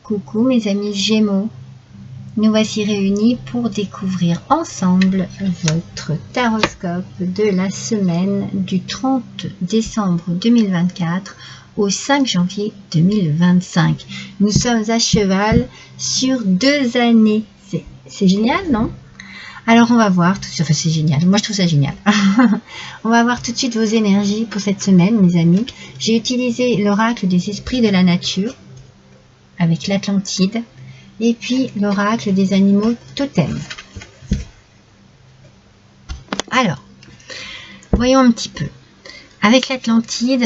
Coucou mes amis Gémeaux, nous voici réunis pour découvrir ensemble votre taroscope de la semaine du 30 décembre 2024 au 5 janvier 2025. Nous sommes à cheval sur 2 années. C'est génial, non? Alors on va voir, enfin c'est génial, moi je trouve ça génial. On va voir tout de suite vos énergies pour cette semaine mes amis. J'ai utilisé l'oracle des esprits de la nature avec l'Atlantide et puis l'oracle des animaux totems. Alors, voyons un petit peu. Avec l'Atlantide,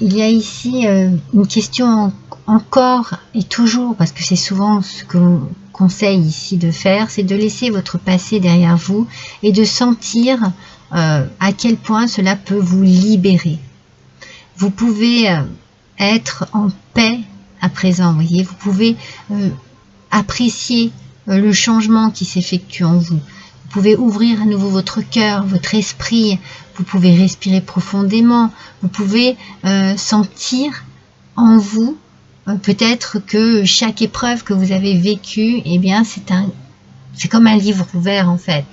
il y a ici une question encore et toujours, parce que c'est souvent ce que l'on conseille ici de faire, c'est de laisser votre passé derrière vous et de sentir à quel point cela peut vous libérer. Vous pouvez être en paix à présent, vous voyez, vous pouvez apprécier le changement qui s'effectue en vous. Vous pouvez ouvrir à nouveau votre cœur, votre esprit, vous pouvez respirer profondément, vous pouvez sentir en vous peut-être que chaque épreuve que vous avez vécue, eh bien c'est comme un livre ouvert en fait.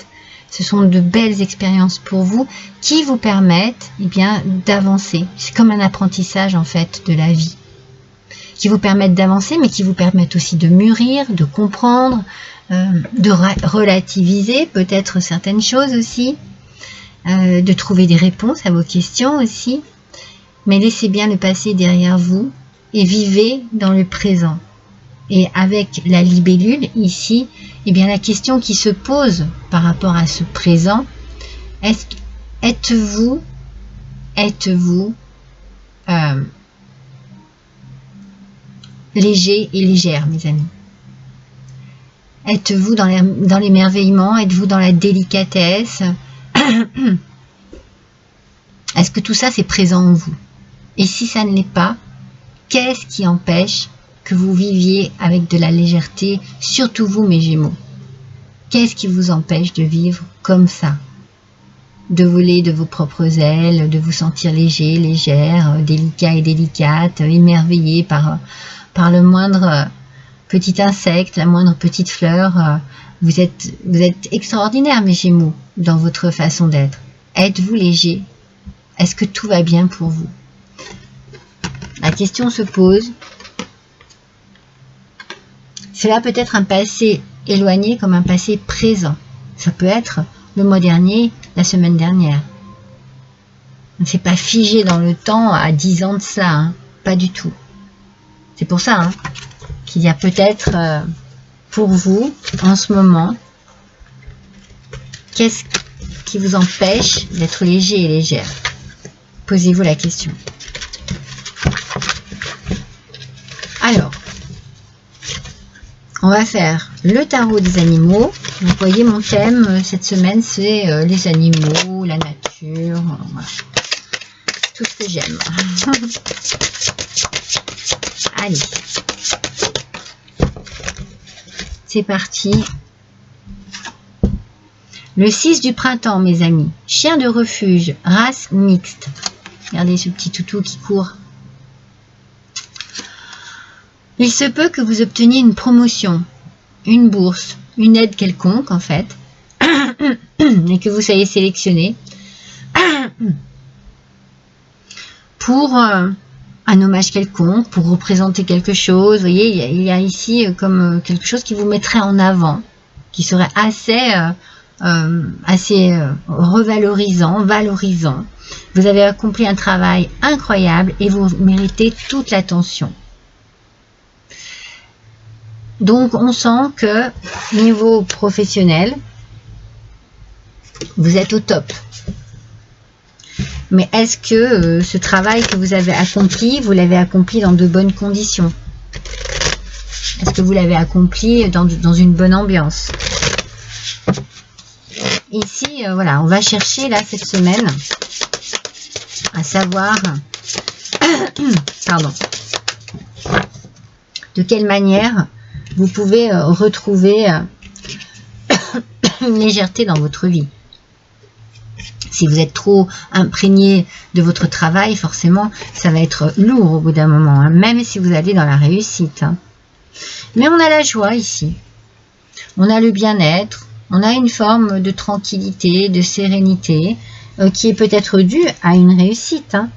Ce sont de belles expériences pour vous qui vous permettent eh bien d'avancer. C'est comme un apprentissage en fait de la vie, qui vous permettent d'avancer, mais qui vous permettent aussi de mûrir, de comprendre, de relativiser peut-être certaines choses aussi, de trouver des réponses à vos questions aussi. Mais laissez bien le passé derrière vous et vivez dans le présent. Et avec la libellule ici, eh bien la question qui se pose par rapport à ce présent, êtes-vous léger et légère, mes amis? Êtes-vous dans l'émerveillement? Êtes-vous dans la délicatesse? Est-ce que tout ça c'est présent en vous? Et si ça ne l'est pas, qu'est-ce qui empêche que vous viviez avec de la légèreté, surtout vous mes Gémeaux? Qu'est-ce qui vous empêche de vivre comme ça? De voler de vos propres ailes, de vous sentir léger, légère, délicat et délicate, émerveillé par le moindre petit insecte, la moindre petite fleur. Vous êtes extraordinaire mes Gémeaux dans votre façon d'être. Êtes-vous léger? Est-ce que tout va bien pour vous? La question se pose. Cela peut être un passé éloigné comme un passé présent. Ça peut être le mois dernier, la semaine dernière. C'est pas figé dans le temps à 10 ans de ça, hein. Pas du tout. C'est pour ça hein, qu'il y a peut-être pour vous en ce moment, qu'est-ce qui vous empêche d'être léger et légère? Posez-vous la question. Alors, on va faire le tarot des animaux. Vous voyez mon thème cette semaine, c'est les animaux, la nature, voilà. Tout ce que j'aime. Allez, c'est parti. Le 6 du printemps, mes amis. Chien de refuge, race mixte. Regardez ce petit toutou qui court. Il se peut que vous obteniez une promotion, une bourse, une aide quelconque en fait, et que vous soyez sélectionné pour un hommage quelconque, pour représenter quelque chose. Vous voyez, il y a ici comme quelque chose qui vous mettrait en avant, qui serait assez revalorisant, valorisant. Vous avez accompli un travail incroyable et vous méritez toute l'attention. Donc on sent que niveau professionnel, vous êtes au top. Mais est-ce que ce travail que vous avez accompli, vous l'avez accompli dans de bonnes conditions? Est-ce que vous l'avez accompli dans une bonne ambiance? Ici, voilà, on va chercher là cette semaine à savoir pardon, de quelle manière vous pouvez retrouver une légèreté dans votre vie. Si vous êtes trop imprégné de votre travail, forcément, ça va être lourd au bout d'un moment, hein, même si vous allez dans la réussite. Hein. Mais on a la joie ici. On a le bien-être. On a une forme de tranquillité, de sérénité qui est peut-être due à une réussite. Hein.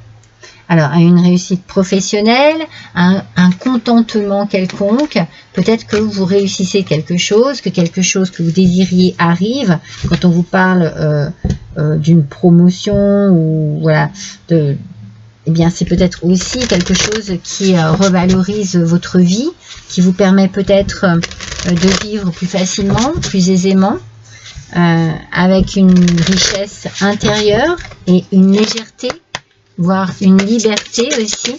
Alors, à une réussite professionnelle, un contentement quelconque. Peut-être que vous réussissez quelque chose que vous désiriez arrive. Quand on vous parle d'une promotion ou voilà, eh bien, c'est peut-être aussi quelque chose qui revalorise votre vie, qui vous permet peut-être de vivre plus facilement, plus aisément, avec une richesse intérieure et une légèreté, voire une liberté aussi.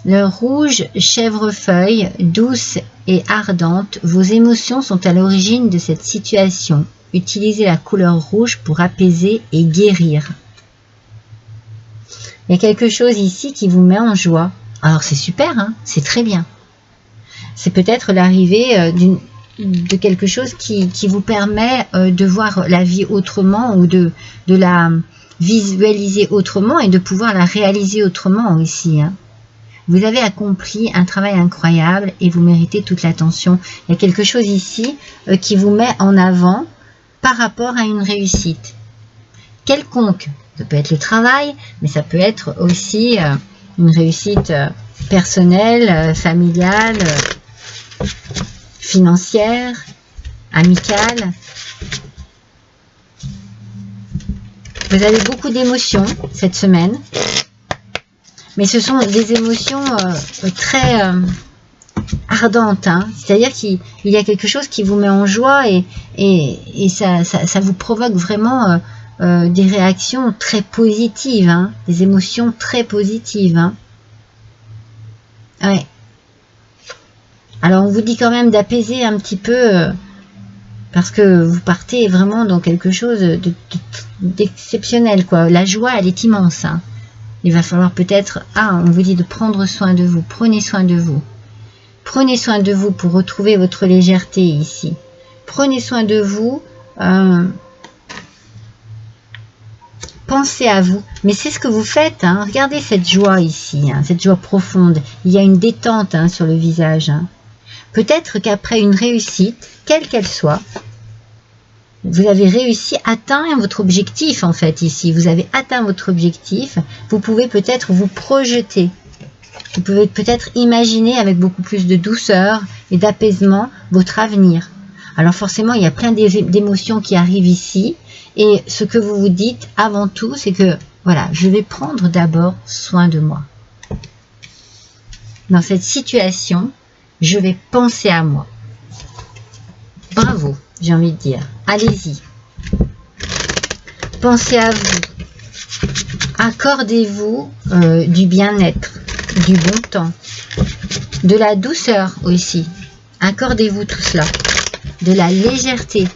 Le rouge chèvrefeuille, douce et ardente, vos émotions sont à l'origine de cette situation. Utilisez la couleur rouge pour apaiser et guérir. Il y a quelque chose ici qui vous met en joie. Alors c'est super, hein, c'est très bien. C'est peut-être l'arrivée de quelque chose qui vous permet de voir la vie autrement ou de la visualiser autrement et de pouvoir la réaliser autrement aussi. Hein. Vous avez accompli un travail incroyable et vous méritez toute l'attention. Il y a quelque chose ici qui vous met en avant par rapport à une réussite. Quelconque. Ça peut être le travail, mais ça peut être aussi une réussite personnelle, familiale, financière, amicale. Vous avez beaucoup d'émotions cette semaine, mais ce sont des émotions très ardentes. Hein. C'est-à-dire qu'il y a quelque chose qui vous met en joie et ça vous provoque vraiment des réactions très positives, hein, des émotions très positives. Hein. Ouais. Alors on vous dit quand même d'apaiser un petit peu parce que vous partez vraiment dans quelque chose d'exceptionnel, quoi. La joie, elle est immense. Hein. Il va falloir peut-être, on vous dit de prendre soin de vous, prenez soin de vous. Prenez soin de vous pour retrouver votre légèreté ici. Prenez soin de vous. Pensez à vous. Mais c'est ce que vous faites. Hein. Regardez cette joie ici, hein, cette joie profonde. Il y a une détente hein, sur le visage. Hein. Peut-être qu'après une réussite, quelle qu'elle soit, vous avez réussi à atteindre votre objectif en fait ici. Vous avez atteint votre objectif. Vous pouvez peut-être vous projeter. Vous pouvez peut-être imaginer avec beaucoup plus de douceur et d'apaisement votre avenir. Alors forcément, il y a plein d'émotions qui arrivent ici. Et ce que vous vous dites avant tout, c'est que voilà, je vais prendre d'abord soin de moi. Dans cette situation, je vais penser à moi. Bravo, j'ai envie de dire. Allez-y. Pensez à vous. Accordez-vous du bien-être, du bon temps, de la douceur aussi. Accordez-vous tout cela. De la légèreté.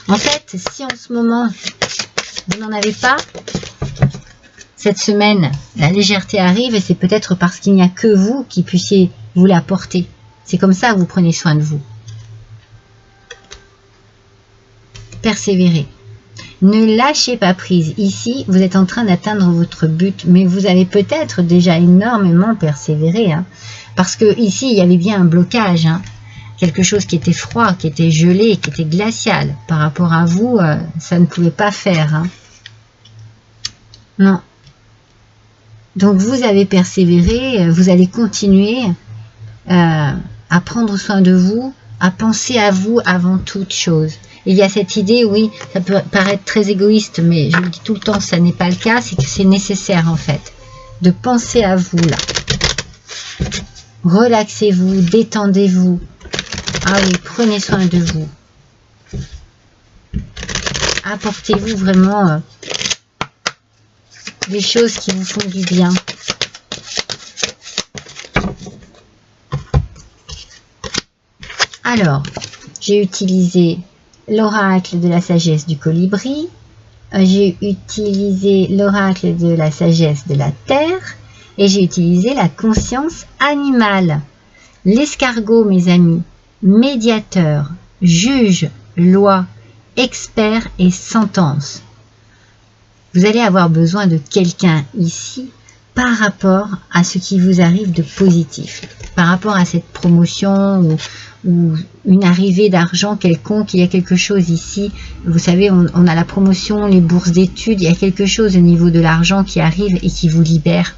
En fait, si en ce moment, vous n'en avez pas, cette semaine, la légèreté arrive et c'est peut-être parce qu'il n'y a que vous qui puissiez vous l'apporter. C'est comme ça que vous prenez soin de vous. Persévérez. Ne lâchez pas prise. Ici, vous êtes en train d'atteindre votre but, mais vous avez peut-être déjà énormément persévéré. Hein, parce que ici, il y avait bien un blocage. Hein, quelque chose qui était froid, qui était gelé, qui était glacial. Par rapport à vous, ça ne pouvait pas faire. Hein. Non. Donc, vous avez persévéré, vous allez continuer à prendre soin de vous, à penser à vous avant toute chose. Il y a cette idée, oui, ça peut paraître très égoïste, mais je le dis tout le temps, ça n'est pas le cas, c'est que c'est nécessaire en fait, de penser à vous là. Relaxez-vous, détendez-vous. Ah oui, prenez soin de vous. Apportez-vous vraiment des choses qui vous font du bien. Alors, j'ai utilisé l'oracle de la sagesse du colibri. J'ai utilisé l'oracle de la sagesse de la terre. Et j'ai utilisé la conscience animale. L'escargot, mes amis, médiateur, juge, loi, expert et sentence. Vous allez avoir besoin de quelqu'un ici par rapport à ce qui vous arrive de positif, par rapport à cette promotion ou une arrivée d'argent quelconque. Il y a quelque chose ici, vous savez, on a la promotion, les bourses d'études, il y a quelque chose au niveau de l'argent qui arrive et qui vous libère.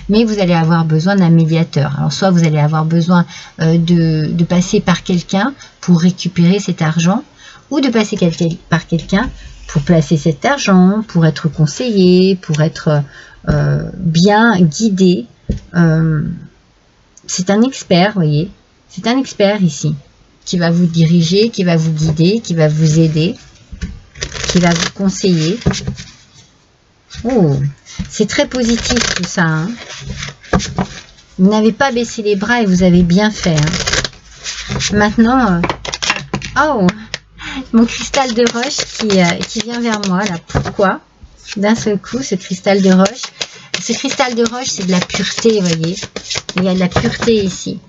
Mais vous allez avoir besoin d'un médiateur. Alors soit vous allez avoir besoin de passer par quelqu'un pour récupérer cet argent, ou de passer par quelqu'un pour placer cet argent, pour être conseillé, pour être bien guidé. C'est un expert, vous voyez, c'est un expert ici, qui va vous diriger, qui va vous guider, qui va vous aider, qui va vous conseiller. Oh, c'est très positif tout ça, hein. Vous n'avez pas baissé les bras et vous avez bien fait, hein. Maintenant, oh, mon cristal de roche qui vient vers moi, là. Pourquoi d'un seul coup, ce cristal de roche? Ce cristal de roche, c'est de la pureté, vous voyez. Il y a de la pureté ici.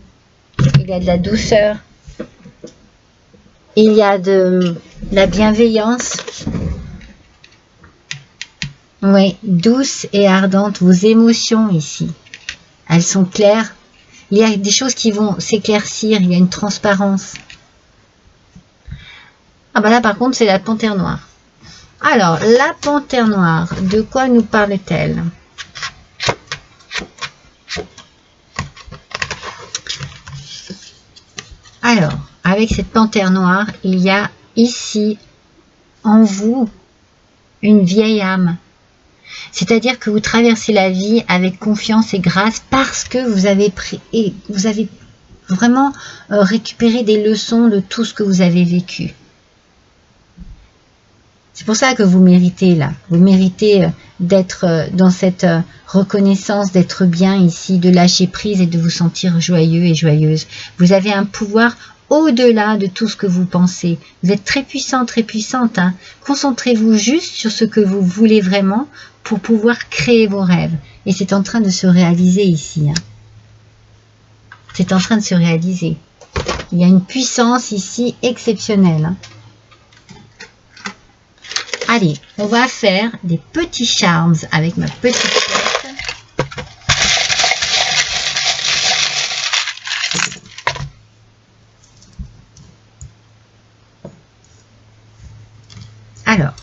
Il y a de la douceur. Il y a de la bienveillance. Oui, douce et ardente. Vos émotions ici, elles sont claires. Il y a des choses qui vont s'éclaircir. Il y a une transparence. Ah ben là, par contre, c'est la panthère noire. Alors, la panthère noire, de quoi nous parle-t-elle? Alors, avec cette panthère noire, il y a ici, en vous, une vieille âme. C'est-à-dire que vous traversez la vie avec confiance et grâce parce que vous avez pris et vous avez vraiment récupéré des leçons de tout ce que vous avez vécu. C'est pour ça que vous méritez là. Vous méritez d'être dans cette reconnaissance, d'être bien ici, de lâcher prise et de vous sentir joyeux et joyeuse. Vous avez un pouvoir au-delà de tout ce que vous pensez. Vous êtes très puissant, très puissante, hein. Concentrez-vous juste sur ce que vous voulez vraiment pour pouvoir créer vos rêves. Et c'est en train de se réaliser ici, hein. C'est en train de se réaliser. Il y a une puissance ici exceptionnelle, hein. Allez, on va faire des petits charms avec ma petite carte. Alors,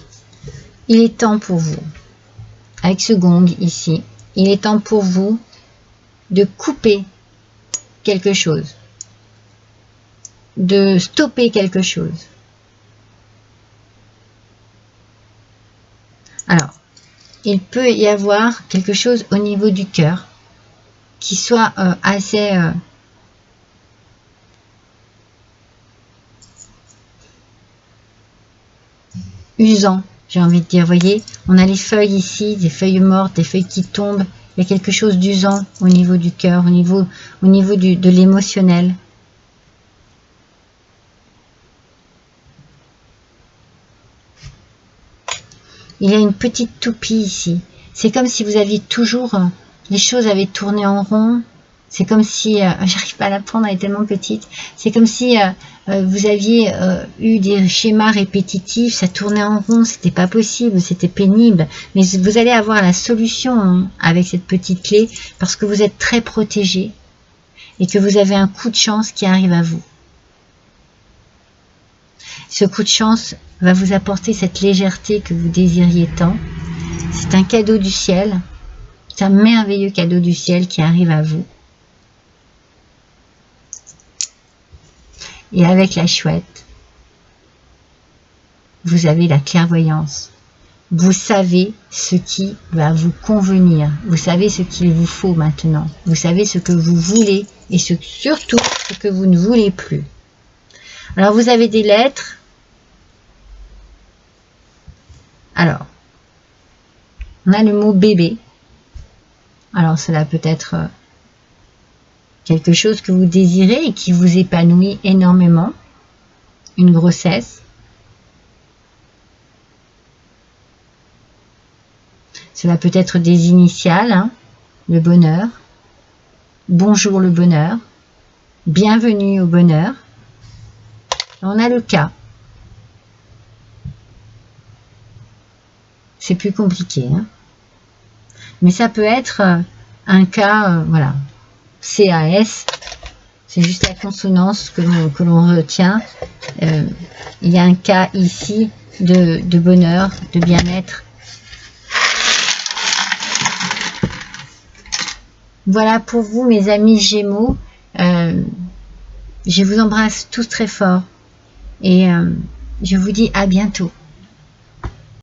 il est temps pour vous, avec ce gong ici, il est temps pour vous de couper quelque chose, de stopper quelque chose. Alors, il peut y avoir quelque chose au niveau du cœur qui soit assez usant, j'ai envie de dire. Vous voyez, on a les feuilles ici, des feuilles mortes, des feuilles qui tombent. Il y a quelque chose d'usant au niveau du cœur, au niveau de l'émotionnel. Il y a une petite toupie ici. C'est comme si vous aviez toujours... les choses avaient tourné en rond. C'est comme si... j'arrive pas à la prendre, elle est tellement petite. C'est comme si vous aviez eu des schémas répétitifs. Ça tournait en rond, c'était pas possible, c'était pénible. Mais vous allez avoir la solution, hein, avec cette petite clé, parce que vous êtes très protégé et que vous avez un coup de chance qui arrive à vous. Ce coup de chance va vous apporter cette légèreté que vous désiriez tant. C'est un cadeau du ciel. C'est un merveilleux cadeau du ciel qui arrive à vous. Et avec la chouette, vous avez la clairvoyance. Vous savez ce qui va vous convenir. Vous savez ce qu'il vous faut maintenant. Vous savez ce que vous voulez et surtout ce que vous ne voulez plus. Alors, vous avez des lettres. Alors, on a le mot bébé. Alors, cela peut être quelque chose que vous désirez et qui vous épanouit énormément. Une grossesse. Cela peut être des initiales, hein, le bonheur. Bonjour le bonheur. Bienvenue au bonheur. On a le cas. C'est plus compliqué, hein. Mais ça peut être un cas, voilà, CAS, c'est juste la consonance que l'on retient. Il y a un cas ici de bonheur, de bien-être. Voilà pour vous, mes amis Gémeaux. Je vous embrasse tous très fort et je vous dis à bientôt.